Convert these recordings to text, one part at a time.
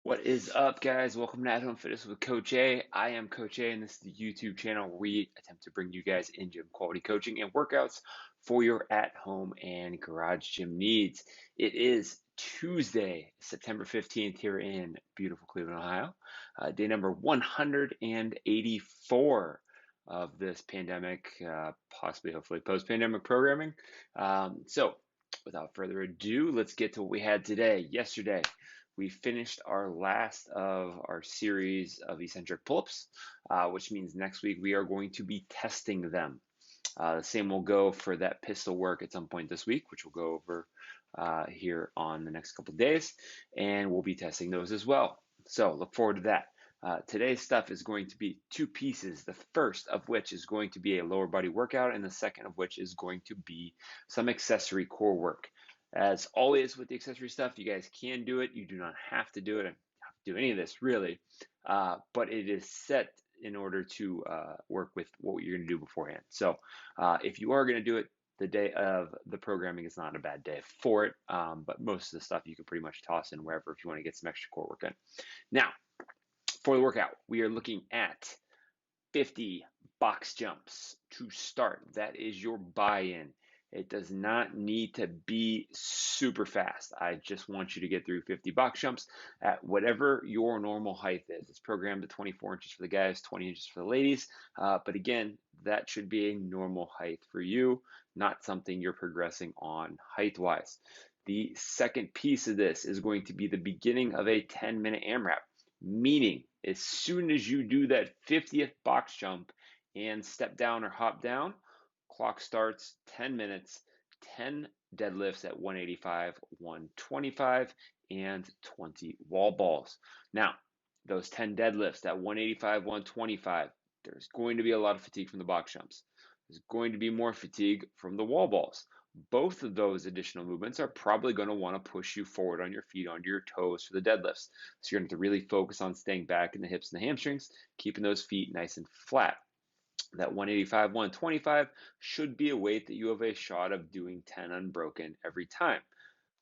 What is up, guys? Welcome to At Home Fitness with Coach A. I am Coach A, and this is the YouTube channel where we attempt to bring you guys in-gym quality coaching and workouts for your at-home and garage gym needs. It is Tuesday, September 15th here in beautiful Cleveland, Ohio. Day number 184 of this pandemic, possibly, hopefully, post-pandemic programming. So, without further ado, let's get to what we had today. Yesterday, we finished our last of our series of eccentric pull-ups, which means next week we are going to be testing them. The same will go for that pistol work at some point this week, which we'll go over here on the next couple of days, and we'll be testing those as well. So look forward to that. Today's stuff is going to be two pieces, the first of which is going to be a lower body workout, and the second of which is going to be some accessory core work. As always with the accessory stuff, you guys can do it. You do not have to do it. And have to do any of this really, but it is set in order to work with what you're going to do beforehand. So if you are going to do it, the day of the programming is not a bad day for it, but most of the stuff you can pretty much toss in wherever if you want to get some extra core work in. Now, for the workout, we are looking at 50 box jumps to start. That is your buy-in. It does not need to be super fast. I just want you to get through 50 box jumps at whatever your normal height is. It's programmed to 24 inches for the guys, 20 inches for the ladies. But again, that should be a normal height for you, not something you're progressing on height-wise. The second piece of this is going to be the beginning of a 10-minute AMRAP, meaning as soon as you do that 50th box jump and step down or hop down, clock starts 10 minutes, 10 deadlifts at 185, 125, and 20 wall balls. Now, those 10 deadlifts at 185, 125, there's going to be a lot of fatigue from the box jumps. There's going to be more fatigue from the wall balls. Both of those additional movements are probably going to want to push you forward on your feet, onto your toes for the deadlifts. So you're going to have to really focus on staying back in the hips and the hamstrings, keeping those feet nice and flat. That 185, 125 should be a weight that you have a shot of doing 10 unbroken every time.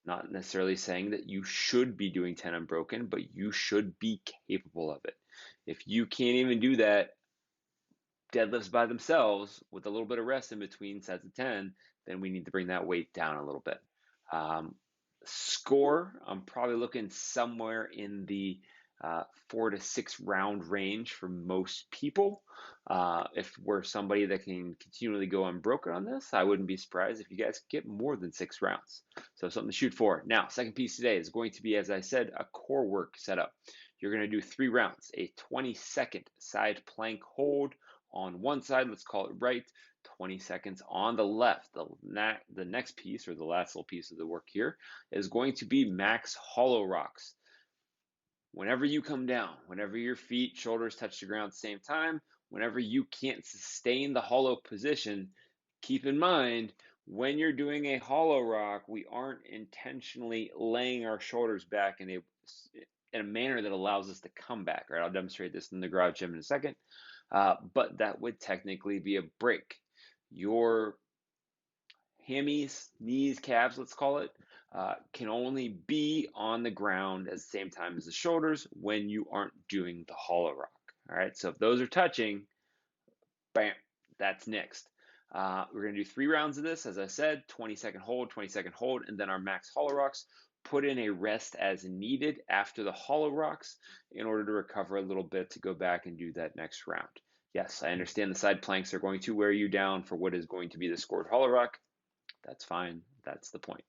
Not necessarily saying that you should be doing 10 unbroken, but you should be capable of it. If you can't even do that deadlifts by themselves with a little bit of rest in between sets of 10, then we need to bring that weight down a little bit. Score, I'm probably looking somewhere in the 4 to 6 round range for most people. If we're somebody that can continually go unbroken on this, I wouldn't be surprised if you guys get more than 6 rounds. So something to shoot for. Now, second piece today is going to be, as I said, a core work setup. You're going to do 3 rounds, a 20-second side plank hold on one side, let's call it right, 20 seconds on the left. The next piece, or the last little piece of the work here, is going to be max hollow rocks. Whenever you come down, whenever your feet, shoulders touch the ground at the same time, whenever you can't sustain the hollow position, keep in mind, when you're doing a hollow rock, we aren't intentionally laying our shoulders back in a manner that allows us to come back. Right? I'll demonstrate this in the garage gym in a second. But that would technically be a break. Your hammies, knees, calves, let's call it, can only be on the ground at the same time as the shoulders when you aren't doing the hollow rock. All right, so if those are touching, bam, that's next. We're going to do 3 rounds of this, as I said, 20-second hold, 20-second hold, and then our max hollow rocks. Put in a rest as needed after the hollow rocks in order to recover a little bit to go back and do that next round. Yes, I understand the side planks are going to wear you down for what is going to be the scored hollow rock. That's fine. That's the point.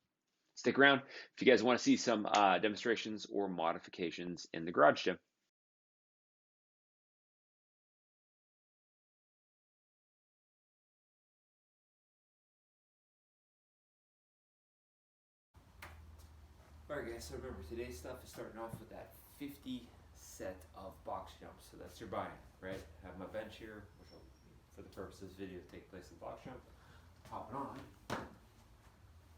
Stick around if you guys want to see some demonstrations or modifications in the garage gym. Alright guys, so remember today's stuff is starting off with that 50 set of box jumps. So that's your buy-in, right? I have my bench here, which will, for the purpose of this video, take place in the box jump. Pop it on.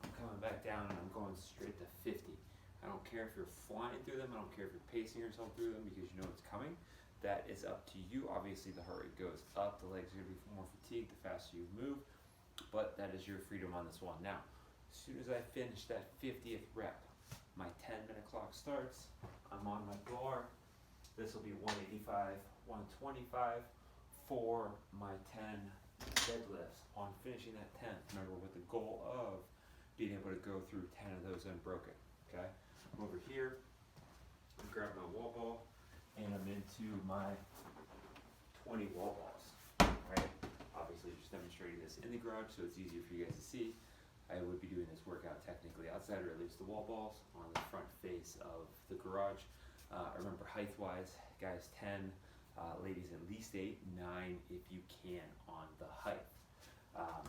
I'm coming back down and I'm going straight to 50. I don't care if you're flying through them. I don't care if you're pacing yourself through them because you know it's coming. That is up to you. Obviously, the heart rate goes up. The legs are going to be more fatigued the faster you move. But that is your freedom on this one. Now, as soon as I finish that 50th rep, my 10-minute clock starts. I'm on my bar. This will be 185, 125 for my 10 deadlifts. On finishing that 10th, remember with the goal of being able to go through 10 of those unbroken. Okay, I'm over here. I'm grabbing my wall ball, and I'm into my 20 wall balls. Right? Obviously, just demonstrating this in the garage, so it's easier for you guys to see. I would be doing this workout technically outside, or at least the wall balls on the front face of the garage. Remember, height-wise, guys, 10, ladies at least 8, 9 if you can on the height.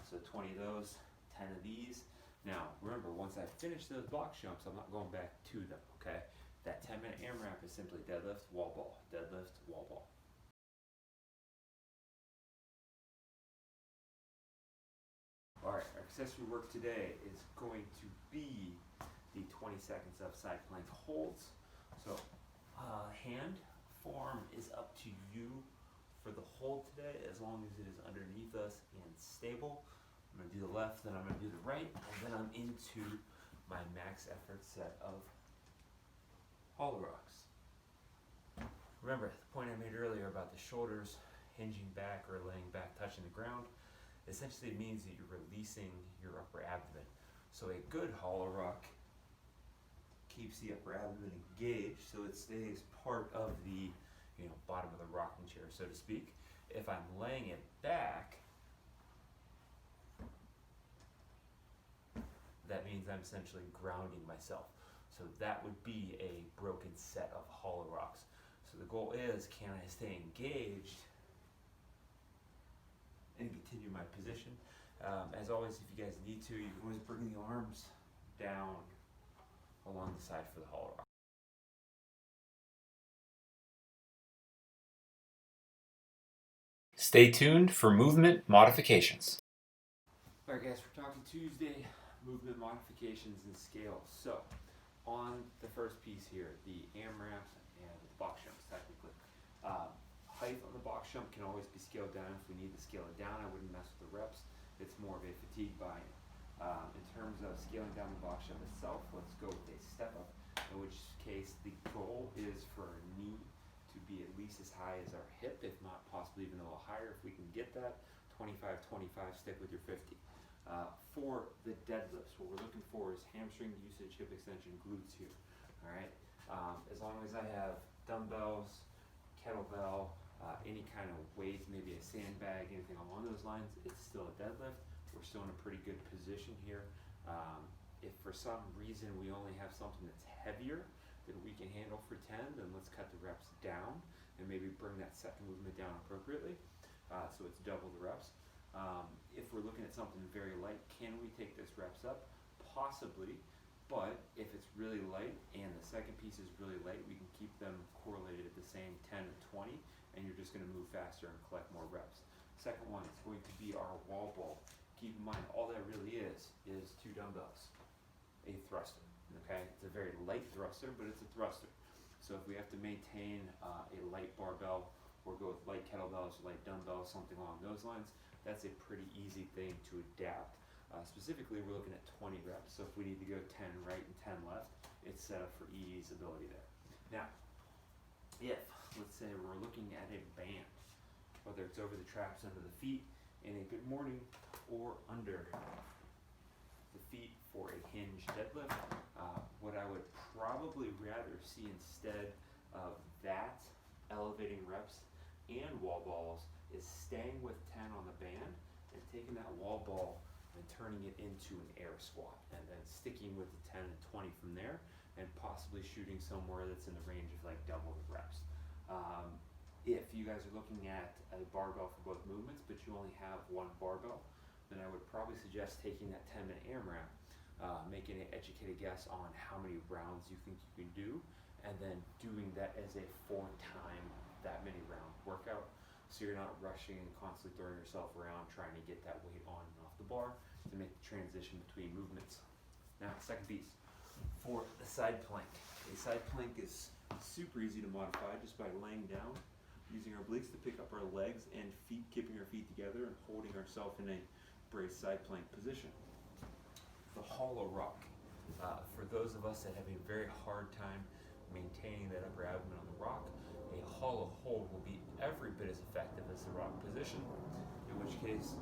So 20 of those, 10 of these. Now, remember, once I finish those box jumps, I'm not going back to them, okay? That 10-minute AMRAP is simply deadlift, wall ball, deadlift, wall ball. All right, our accessory work today is going to be the 20 seconds of side plank holds. So hand form is up to you for the hold today, as long as it is underneath us and stable. I'm going to do the left, then I'm going to do the right, and then I'm into my max effort set of hollow rocks. Remember the point I made earlier about the shoulders hinging back or laying back, touching the ground. Essentially it means that you're releasing your upper abdomen. So a good hollow rock keeps the upper abdomen engaged, so it stays part of the bottom of the rocking chair, so to speak. If I'm laying it back, that means I'm essentially grounding myself. So that would be a broken set of hollow rocks. So the goal is, can I stay engaged and continue my position? As always, if you guys need to, you can always bring the arms down along the side for the hollow rock. Stay tuned for movement modifications. All right, guys, we're talking Tuesday, movement modifications and scales. So, on the first piece here, the AMRAP and the box jumps, technically. Height on the box jump can always be scaled down. If we need to scale it down, I wouldn't mess with the reps. It's more of a fatigue buy-in. In terms of scaling down the box jump itself, let's go with a step up, in which case the goal is for our knee to be at least as high as our hip, if not possibly even a little higher. If we can get that, 25, 25, stick with your 50. For the deadlifts, what we're looking for is hamstring usage, hip extension, glutes here. All right. As long as I have dumbbells, kettlebell, any kind of weight, maybe a sandbag, anything along those lines, it's still a deadlift. We're still in a pretty good position here. If for some reason we only have something that's heavier that we can handle for 10, then let's cut the reps down and maybe bring that second movement down appropriately. So it's double the reps. If we're looking at something very light, can we take this reps up? Possibly, but if it's really light and the second piece is really light, we can keep them correlated at the same 10 or 20, and you're just going to move faster and collect more reps. Second one is going to be our wall ball. Keep in mind, all that really is 2 dumbbells, a thruster. Okay, it's a very light thruster, but it's a thruster. So if we have to maintain a light barbell or go with light kettlebells, light dumbbells, something along those lines, that's a pretty easy thing to adapt. Specifically, we're looking at 20 reps, so if we need to go 10 right and 10 left, it's set up for ease ability there. Now, if, let's say we're looking at a band, whether it's over the traps, under the feet, in a good morning, or under the feet for a hinge deadlift, what I would probably rather see instead of that elevating reps and wall balls is staying with 10 on the band and taking that wall ball and turning it into an air squat, and then sticking with the 10 and 20 from there, and possibly shooting somewhere that's in the range of like double the reps. If you guys are looking at a barbell for both movements, but you only have one barbell, then I would probably suggest taking that 10-minute AMRAP, making an educated guess on how many rounds you think you can do, and then doing that as a 4-time that many round workout. So you're not rushing and constantly throwing yourself around trying to get that weight on and off the bar to make the transition between movements. Now, second piece, for the side plank. A side plank is super easy to modify just by laying down, using our obliques to pick up our legs and feet, keeping our feet together and holding ourselves in a braced side plank position. The hollow rock. For those of us that have a very hard time maintaining that upper abdomen on the rock, a hollow hold will be every bit as effective as the rock position, in which case